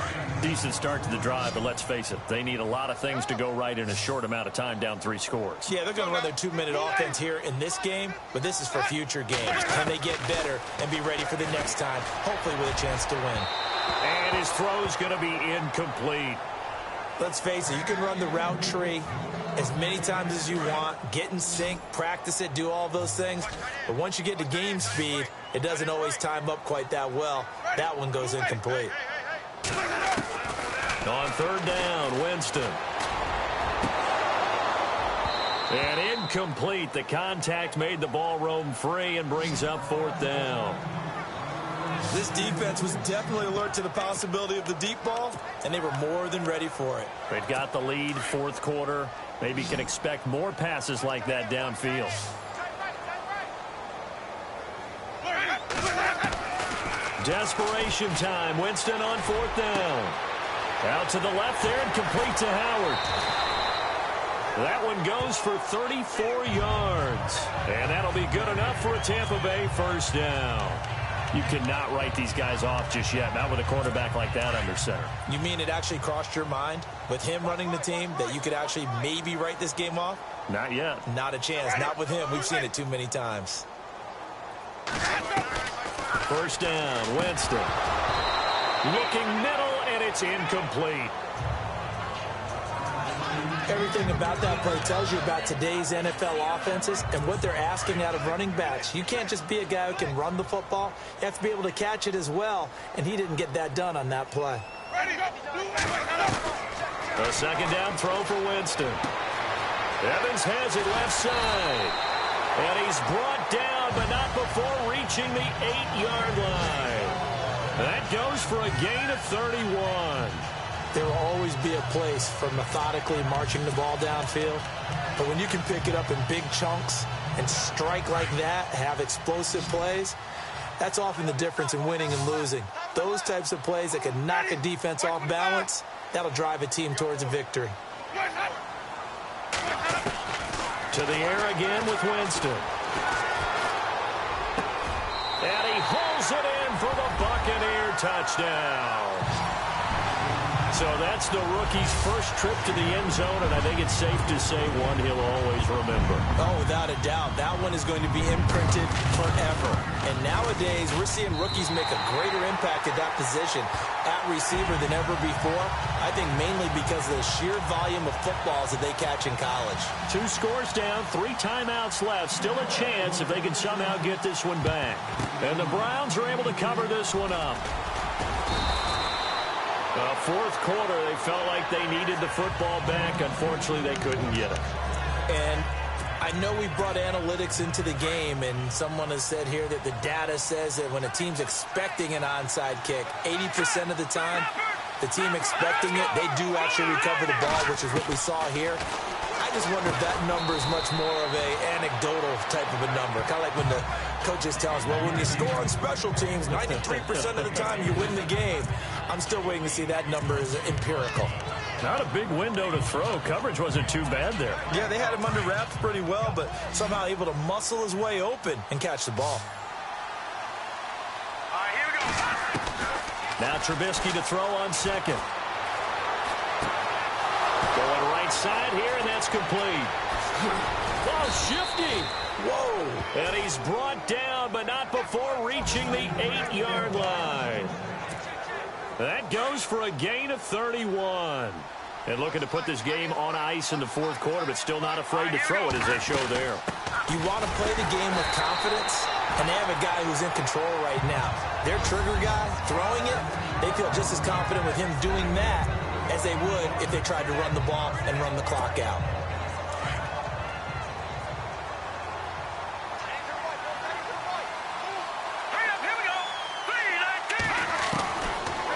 Decent start to the drive, but let's face it, they need a lot of things to go right in a short amount of time, down 3 scores. Yeah, they're going to run their 2-minute offense here in this game, but this is for future games. Can they get better and be ready for the next time, hopefully with a chance to win? And his throw's going to be incomplete. Let's face it, you can run the route tree as many times as you want, get in sync, practice it, do all those things. But once you get to game speed, it doesn't always time up quite that well. That one goes incomplete. On third down, Winston. And incomplete. The contact made the ball roam free and brings up fourth down. This defense was definitely alert to the possibility of the deep ball, and they were more than ready for it. They've got the lead, fourth quarter. Maybe can expect more passes like that downfield. Desperation time. Winston on fourth down. Out to the left there and complete to Howard. That one goes for 34 yards. And that'll be good enough for a Tampa Bay first down. You cannot write these guys off just yet, not with a quarterback like that under center. You mean it actually crossed your mind with him running the team that you could actually maybe write this game off? Not yet. Not a chance. Not with him. We've seen it too many times. First down, Winston. Looking middle, and it's incomplete. Everything about that play tells you about today's NFL offenses and what they're asking out of running backs. You can't just be a guy who can run the football. You have to be able to catch it as well, and he didn't get that done on that play. A second down throw for Winston. Evans has it left side. And he's brought down, but not before reaching the 8-yard line. That goes for a gain of 31. There will always be a place for methodically marching the ball downfield. But when you can pick it up in big chunks and strike like that, have explosive plays, that's often the difference in winning and losing. Those types of plays that can knock a defense off balance, that'll drive a team towards a victory. To the air again with Winston. And he hauls it in for the Buccaneer touchdown. So that's the rookie's first trip to the end zone, and I think it's safe to say one he'll always remember. Oh, without a doubt. That one is going to be imprinted forever. And nowadays, we're seeing rookies make a greater impact at that position at receiver than ever before. I think mainly because of the sheer volume of footballs that they catch in college. 2 scores down, 3 timeouts left. Still a chance if they can somehow get this one back. And the Browns are able to cover this one up. Fourth quarter, they felt like they needed the football back. Unfortunately, they couldn't get it. And I know we brought analytics into the game, and someone has said here that the data says that when a team's expecting an onside kick, 80% of the time, the team expecting it, they do actually recover the ball, which is what we saw here. I just wonder if that number is much more of a anecdotal type of a number. Kind of like when the coaches tell us, well, when you score on special teams, 93% of the time you win the game. I'm still waiting to see that number is empirical. Not a big window to throw. Coverage wasn't too bad there. Yeah, they had him under wraps pretty well, but somehow able to muscle his way open and catch the ball. All right, here we go. Now Trubisky to throw on second. Going right side here, and that's complete. Oh, shifty. Whoa. And he's brought down, but not before reaching the 8-yard line. That goes for a gain of 31. And looking to put this game on ice in the fourth quarter, but still not afraid to throw it as they show there. You want to play the game with confidence, and they have a guy who's in control right now. Their trigger guy, throwing it, they feel just as confident with him doing that as they would if they tried to run the ball and run the clock out.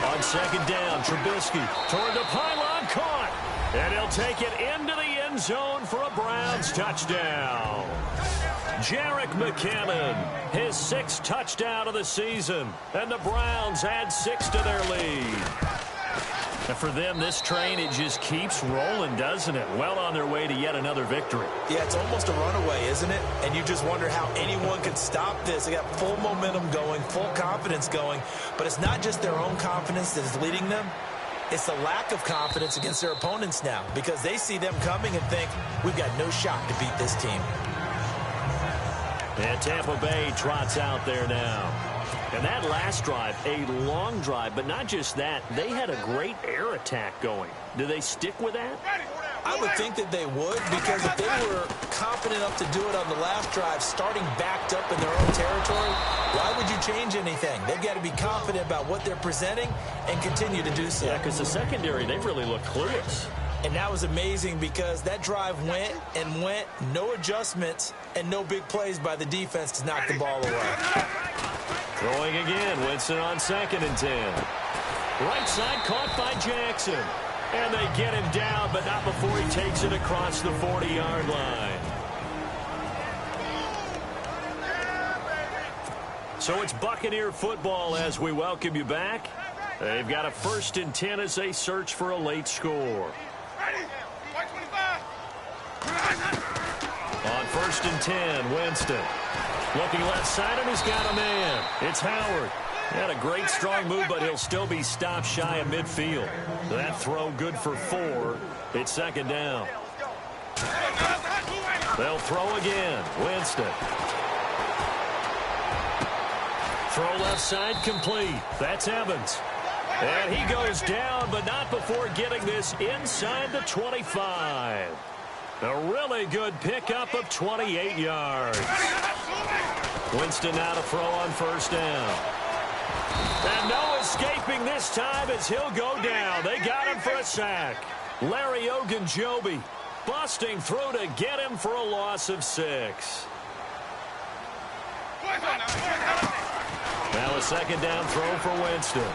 On second down, Trubisky toward the pylon, caught. And he'll take it into the end zone for a Browns touchdown. Jerick McKinnon, his 6th touchdown of the season. And the Browns add 6 to their lead. And for them, this train, it just keeps rolling, doesn't it? Well on their way to yet another victory. Yeah, it's almost a runaway, isn't it? And you just wonder how anyone could stop this. They got full momentum going, full confidence going. But it's not just their own confidence that is leading them. It's the lack of confidence against their opponents now, because they see them coming and think, we've got no shot to beat this team. And Tampa Bay trots out there now. And that last drive, a long drive, but not just that. They had a great air attack going. Do they stick with that? I would think that they would, because if they were confident enough to do it on the last drive, starting backed up in their own territory, why would you change anything? They've got to be confident about what they're presenting and continue to do so. Yeah, because the secondary, they've really looked clueless. And that was amazing, because that drive went and went, no adjustments, and no big plays by the defense to knock the ball away. Throwing again, Winston on 2nd and 10. Right side caught by Jackson. And they get him down, but not before he takes it across the 40-yard line. So it's Buccaneer football as we welcome you back. They've got a 1st and 10 as they search for a late score. On 1st and 10, Winston. Looking left side, and he's got a man. It's Howard. He had a great strong move, but he'll still be stopped shy of midfield. That throw good for 4. It's 2nd down. They'll throw again. Winston. Throw left side complete. That's Evans. And he goes down, but not before getting this inside the 25. A really good pickup of 28 yards. Winston now to throw on 1st down. And no escaping this time as he'll go down. They got him for a sack. Larry Ogunjobi busting through to get him for a loss of 6. Now a 2nd down throw for Winston.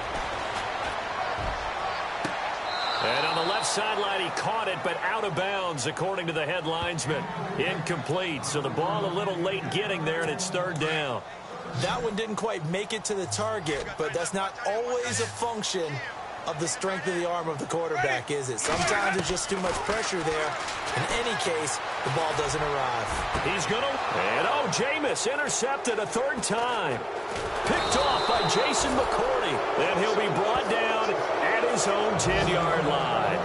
And on the left sideline, he caught it, but out of bounds, according to the head linesman. Incomplete, so the ball a little late getting there, and it's 3rd down. That one didn't quite make it to the target, but that's not always a function of the strength of the arm of the quarterback, is it? Sometimes there's just too much pressure there. In any case, the ball doesn't arrive. He's going to... And, Jameis intercepted a 3rd time. Picked off by Jason McCourty. Then he'll be brought down at his own 10-yard line.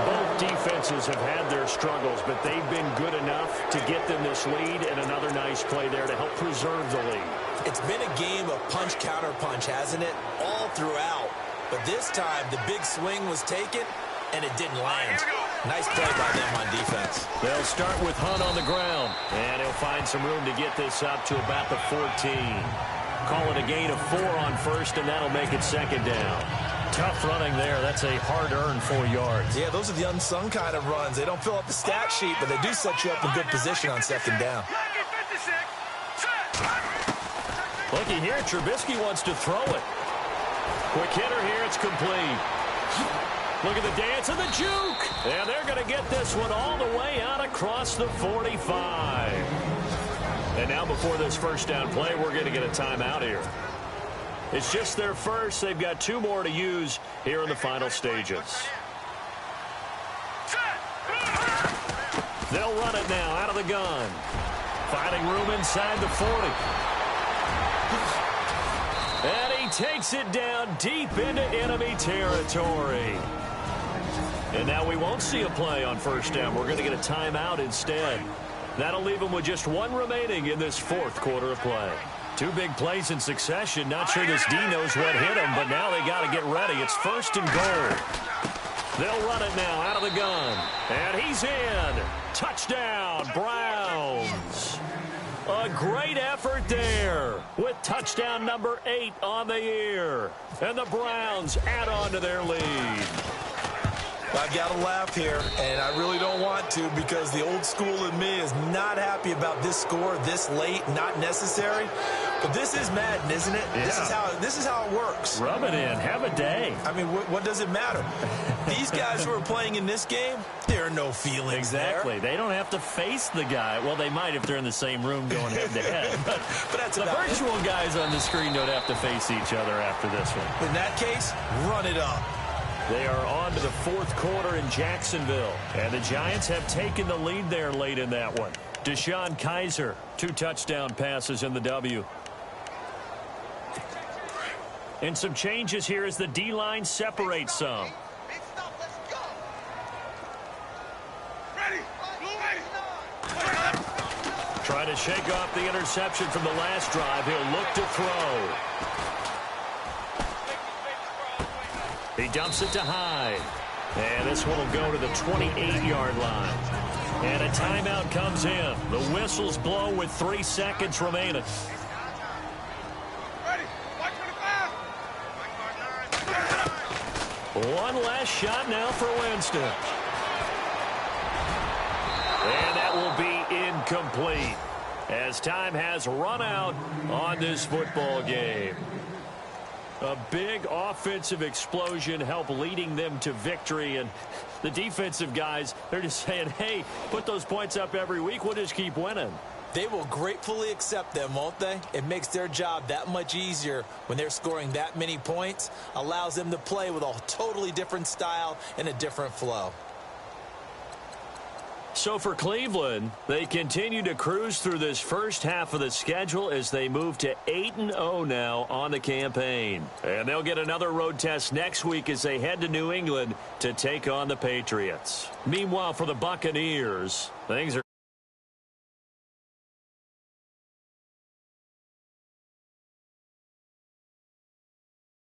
Both defenses have had their struggles, but they've been good enough to get them this lead, and another nice play there to help preserve the lead. It's been a game of punch-counter-punch, hasn't it? All throughout. But this time, the big swing was taken, and it didn't land. Nice play by them on defense. They'll start with Hunt on the ground, and he'll find some room to get this up to about the 14. Call it a gain of 4 on 1st, and that'll make it 2nd down. Tough running there. That's a hard-earned 4 yards. Yeah, those are the unsung kind of runs. They don't fill up the stat sheet, but they do set you up in good position on 2nd down. Looky here, Trubisky wants to throw it. Quick hitter here, it's complete. Look at the dance and the juke. And they're going to get this one all the way out across the 45. And now before this 1st down play, we're going to get a timeout here. It's just their first. They've got 2 more to use here in the final stages. They'll run it now out of the gun. Finding room inside the 40. And he takes it down deep into enemy territory. And now we won't see a play on 1st down. We're going to get a timeout instead. That'll leave them with just 1 remaining in this 4th quarter of play. 2 big plays in succession. Not sure this D knows what hit him, but now they got to get ready. It's 1st and goal. They'll run it now out of the gun. And he's in. Touchdown, Browns. A great effort there with touchdown number 8 on the year. And the Browns add on to their lead. I've got to laugh here, and I really don't want to because the old school in me is not happy about this score this late, not necessary. But this is Madden, isn't it? Yeah. This is how it works. Rub it in. Have a day. I mean, what does it matter? These guys who are playing in this game, there are no feelings Exactly. there. They don't have to face the guy. Well, they might if they're in the same room going head-to-head. But that's the about virtual guys on the screen don't have to face each other after this one. In that case, run it up. They are on to the fourth quarter in Jacksonville. And the Giants have taken the lead there late in that one. Deshaun Kaiser, 2 touchdown passes in the W. And some changes here as the D-line separates some. Trying to shake off the interception from the last drive. He'll look to throw. He dumps it to Hyde. And this one will go to the 28-yard line. And a timeout comes in. The whistles blow with 3 seconds remaining. One last shot now for Winston. And that will be incomplete as time has run out on this football game. A big offensive explosion helped leading them to victory. And the defensive guys, they're just saying, hey, put those points up every week. We'll just keep winning. They will gratefully accept them, won't they? It makes their job that much easier when they're scoring that many points. Allows them to play with a totally different style and a different flow. So for Cleveland, they continue to cruise through this first half of the schedule as they move to 8-0 now on the campaign. And they'll get another road test next week as they head to New England to take on the Patriots. Meanwhile, for the Buccaneers, things are